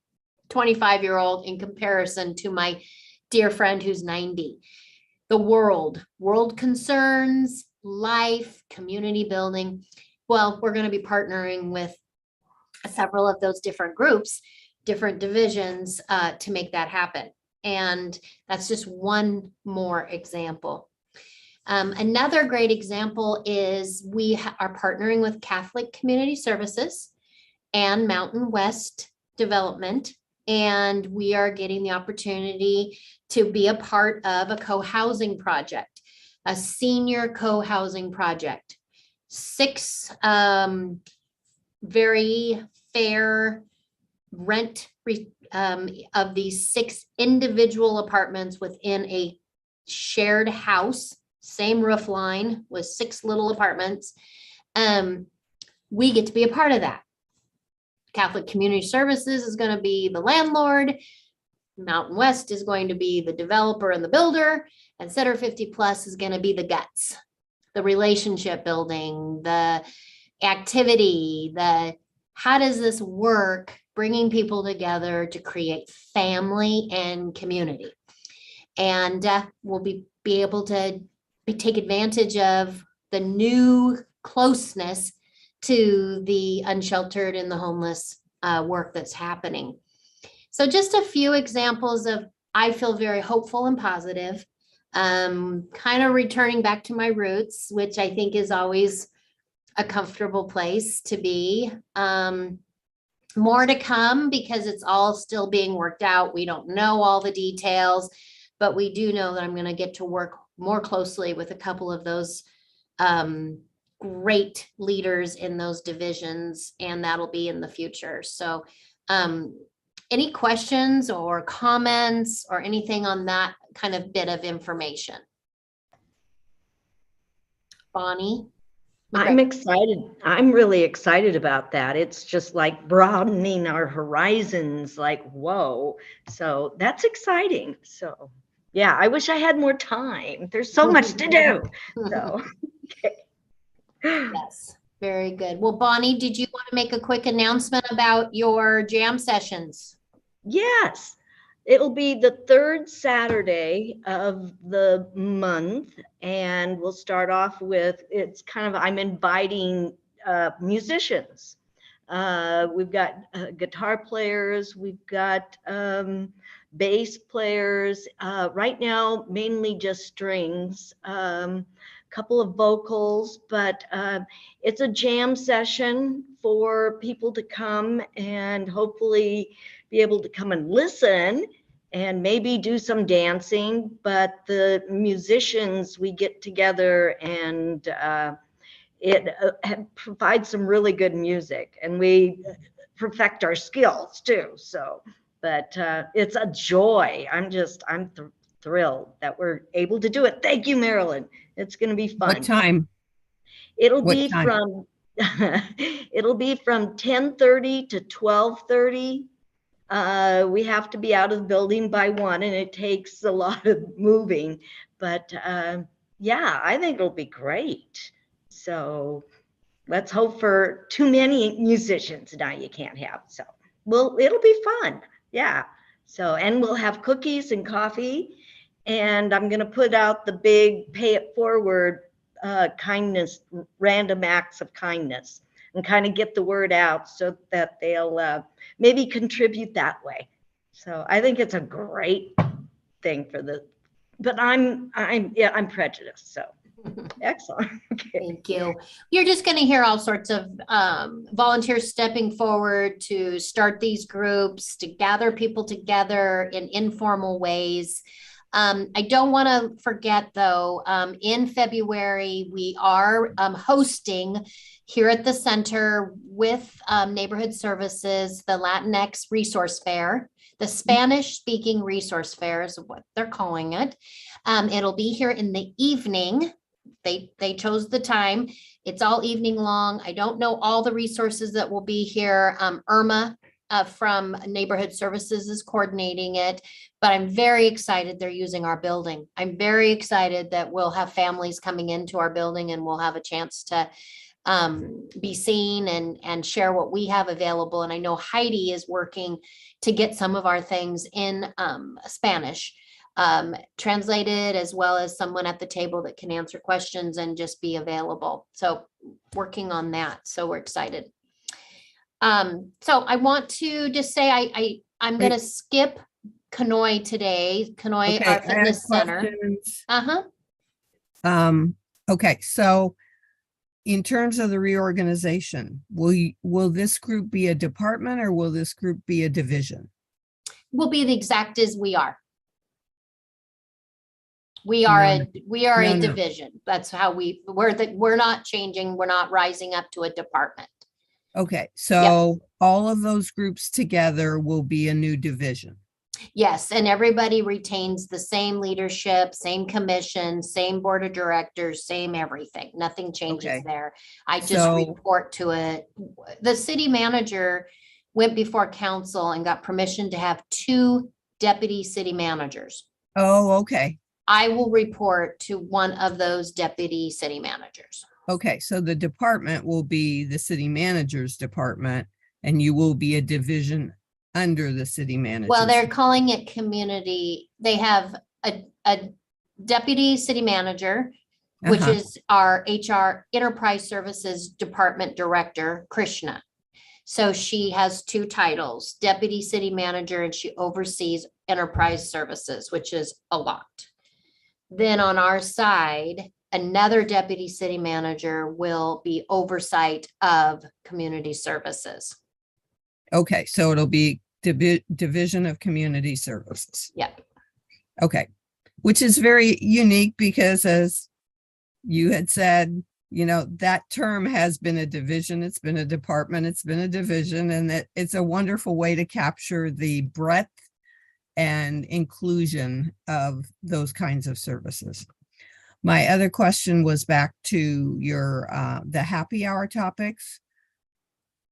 25-year-old in comparison to my dear friend who's 90. The world concerns, life, community building. Well, we're going to be partnering with several of those different groups, different divisions, to make that happen. And that's just one more example. Another great example is we are partnering with Catholic Community Services and Mountain West Development, and we are getting the opportunity to be a part of a co-housing project, a senior co-housing project. 6 very fair rent of these 6 individual apartments within a shared house, same roof line with 6 little apartments. We get to be a part of that. Catholic Community Services is going to be the landlord. Mountain West is going to be the developer and the builder, and Center 50 Plus is going to be the guts, the relationship building, the activity, how does this work, bringing people together to create family and community. And we'll be able to take advantage of the new closeness to the unsheltered and the homeless work that's happening. So just a few examples of, I feel very hopeful and positive, kind of returning back to my roots, which I think is always a comfortable place to be. More to come because it's all still being worked out. We don't know all the details, but we do know that I'm going to get to work more closely with a couple of those great leaders in those divisions, and that'll be in the future. So any questions or comments or anything on that kind of bit of information? Bonnie? I'm excited. I'm really excited about that. It's just like broadening our horizons, like, whoa. So that's exciting. So yeah, I wish I had more time. There's so much to do. So okay. Yes, very good. Well, Bonnie, did you want to make a quick announcement about your jam sessions? Yes, it'll be the third Saturday of the month, and we'll start off with, it's kind of, I'm inviting musicians. We've got guitar players, we've got bass players, right now mainly just strings, couple of vocals, but it's a jam session for people to come and hopefully be able to come and listen and maybe do some dancing. But the musicians, we get together and it provides some really good music, and we perfect our skills too. So, but it's a joy. I'm thrilled that we're able to do it. Thank you, Marilyn. It's going to be fun. What time? It'll What be time? from it'll be from 10:30 to 12:30. We have to be out of the building by 1, and it takes a lot of moving. But yeah, I think it'll be great. So let's hope for too many musicians now you can't have. So well, it'll be fun. Yeah. So, and we'll have cookies and coffee. And I'm going to put out the big pay it forward kindness, random acts of kindness, and kind of get the word out so that they'll maybe contribute that way. So I think it's a great thing for but I'm prejudiced. So excellent. Okay. Thank you. You're just going to hear all sorts of volunteers stepping forward to start these groups, to gather people together in informal ways. I don't want to forget, though, in February, we are hosting here at the center with Neighborhood Services, the Latinx Resource Fair, the Spanish-speaking Resource Fair is what they're calling it. It'll be here in the evening. They chose the time. It's all evening long. I don't know all the resources that will be here. Irma from Neighborhood Services is coordinating it, but I'm very excited they're using our building. I'm very excited that we'll have families coming into our building and we'll have a chance to be seen and share what we have available. And I know Heidi is working to get some of our things in Spanish translated, as well as someone at the table that can answer questions and just be available. So working on that. So we're excited. So I want to just say I'm going to skip Conoy today. Conoy, Okay, our fitness center. questions. Uh-huh. Okay, so in terms of the reorganization, will this group be a department or will this group be a division? We'll be the exact as we are. We are a division. That's how we're not changing. We're not rising up to a department. Okay, so all of those groups together will be a new division. Yes, and everybody retains the same leadership, same commission, same board of directors, same everything. Nothing changes there. I just report to it. The city manager went before council and got permission to have 2 deputy city managers. Oh, okay. I will report to one of those deputy city managers. Okay, so the department will be the city manager's department, and you will be a division under the city manager. Well, they're calling it community. They have a deputy city manager, which is our HR Enterprise Services Department Director, Krishna. So she has 2 titles, deputy city manager, and she oversees enterprise services, which is a lot. Then on our side, another deputy city manager will be oversight of community services. Okay, so it'll be division of community services. Yep. Okay, which is very unique because, as you had said, you know, that term has been a division, it's been a department, it's been a division, and that it's a wonderful way to capture the breadth and inclusion of those kinds of services. My other question was back to your the happy hour topics.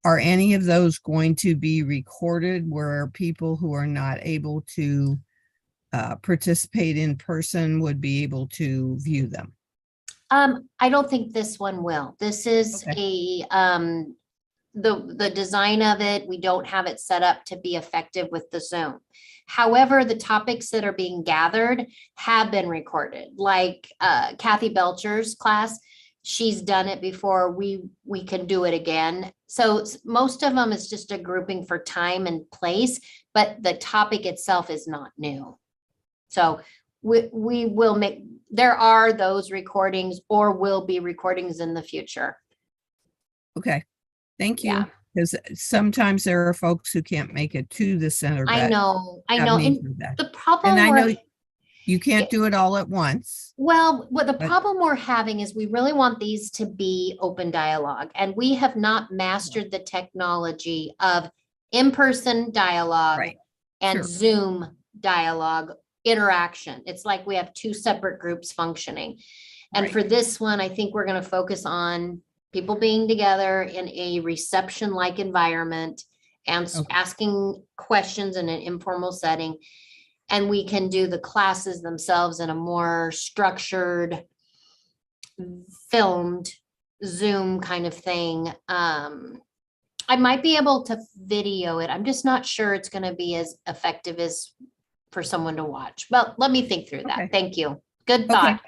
Are any of those going to be recorded where people who are not able to participate in person would be able to view them? I don't think this one will. This is the design of it, we don't have it set up to be effective with the Zoom. However, the topics that are being gathered have been recorded, like Kathy Belcher's class. She's done it before. We can do it again. So most of them is just a grouping for time and place, but the topic itself is not new. So we will make, there are those recordings or will be recordings in the future. Okay, thank you. Yeah. Because sometimes there are folks who can't make it to the center. I know. And the problem, and I know you can't do it all at once. Well, what the problem we're having is we really want these to be open dialogue, and we have not mastered the technology of in-person dialogue and Zoom dialogue interaction. It's like we have two separate groups functioning. And for this one, I think we're going to focus on people being together in a reception-like environment and asking questions in an informal setting. And we can do the classes themselves in a more structured, filmed Zoom kind of thing. I might be able to video it. I'm just not sure it's going to be as effective as for someone to watch. But let me think through that. Thank you. Good thought.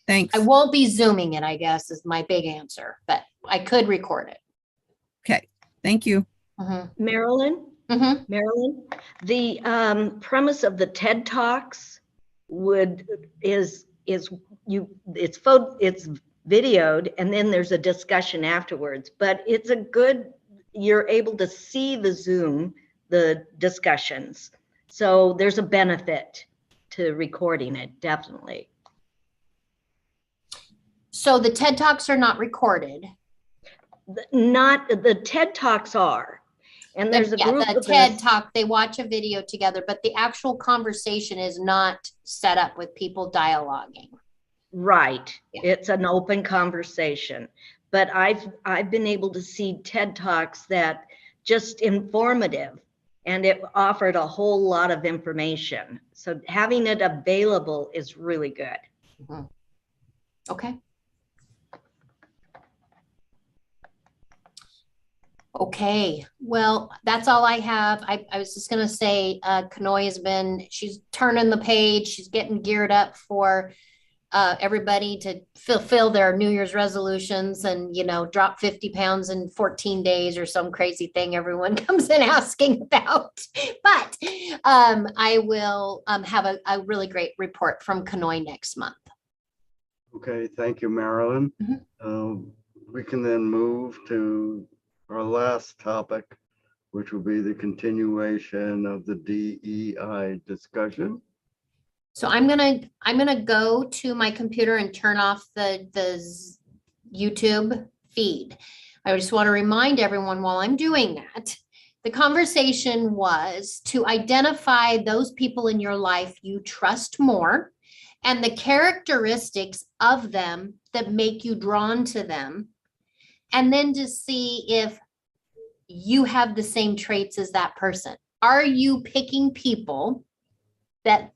Thanks. I won't be Zooming it, I guess, is my big answer, but I could record it. Okay. Thank you. Marilyn? Marilyn, the premise of the TED Talks is it's videoed and then there's a discussion afterwards, but it's a good, you're able to see the Zoom, the discussions. So there's a benefit to recording it, definitely. So the TED Talks are not recorded? Not, the TED Talks are. And there's a group the TED Talk, they watch a video together, but the actual conversation is not set up with people dialoguing. Right. It's an open conversation. But I've been able to see TED Talks that just informative, and it offered a whole lot of information. So having it available is really good. Okay. Okay, well, that's all I have. I was just gonna say, Kanoi has been, she's turning the page, she's getting geared up for everybody to fulfill their New Year's resolutions and, you know, drop 50 pounds in 14 days or some crazy thing everyone comes in asking about. But I will have a really great report from Kanoi next month. Okay, thank you, Marilyn. We can then move to our last topic, which will be the continuation of the DEI discussion. So I'm gonna go to my computer and turn off the YouTube feed. I just want to remind everyone while I'm doing that, the conversation was to identify those people in your life you trust more and the characteristics of them that make you drawn to them. And then to see if you have the same traits as that person. Are you picking people that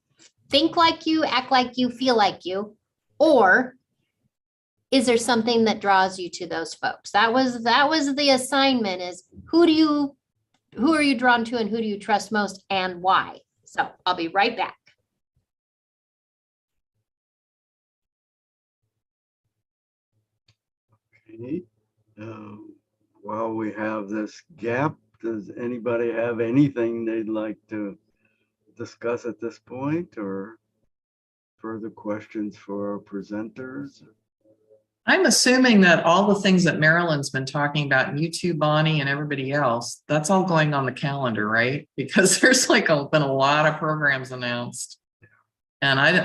think like you, act like you, feel like you, or is there something that draws you to those folks? That was the assignment, is who are you drawn to and who do you trust most and why? So I'll be right back. Okay. While we have this gap, does anybody have anything they'd like to discuss at this point, or further questions for our presenters? I'm assuming that all the things that Marilyn's been talking about, and you too, Bonnie, and everybody else, that's all going on the calendar, right? Because there's like been a lot of programs announced. And